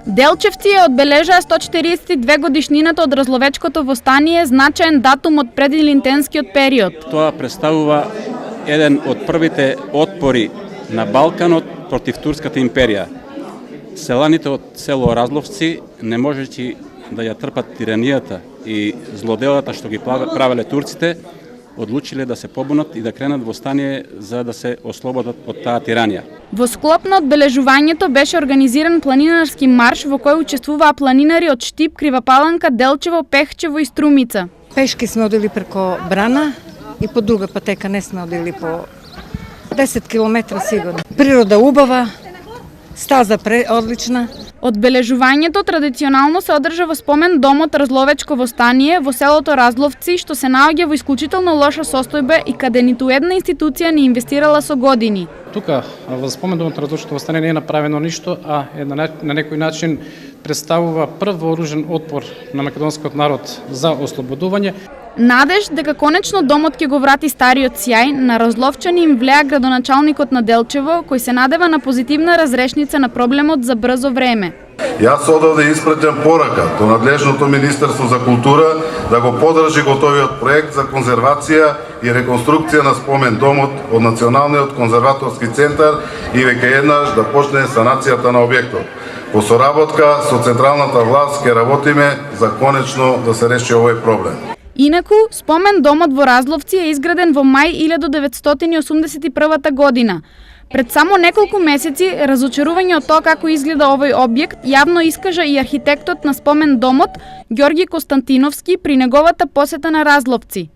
Делчевци ја одбележаа 142 годишнината од Разловечкото востание, значаен датум од предилинтенскиот период. Тоа представува еден од првите отпори на Балканот против Турската империја. Селаните од село Разловци, не можејќи да ја трпат тиранијата и злоделата што ги правеле турците, одлучиле да се побунат и да кренат востание за да се ослободат од таа тиранија. Во склоп на одбележувањето беше организиран планинарски марш во кој учествуваа планинари од Штип, Кривапаланка, Делчево, Пехчево и Струмица. Пешки сме одили преко Брана и по друга патека не сме одили по 10 километра сигурно. Природа убава, стаза одлична. Одбележувањето традиционално се одржа во спомен домот Разловечко востание во селото Разловци, што се наоѓа во исклучително лоша состојба и каде ниту една институција не инвестирала со години. Тука во спомен домот Разловечко востание не е направено ништо, а на некој начин представува прв вооружен отпор на македонскиот народ за ослободување. Надеж дека конечно домот ќе го врати стариот сјај, на разловчани им влеа градоначалникот на Делчево, кој се надева на позитивна разрешница на проблемот за брзо време. Јас одавде испратјам порака до надлежното Министерство за култура да го подржи готовиот проект за конзервација и реконструкција на спомен домот од Националниот конзерваторски центар и веќе еднаш да почне санацијата на објектот. По соработка со централната власт ќе работиме за конечно да се реши овој проблем. Инаку, спомен домот во Разловци е изграден во мај 1981 година. Пред само неколку месеци, разочарување од тоа како изгледа овој објект, јавно искажа и архитектот на спомен домот Ѓорги Константиновски при неговата посета на Разловци.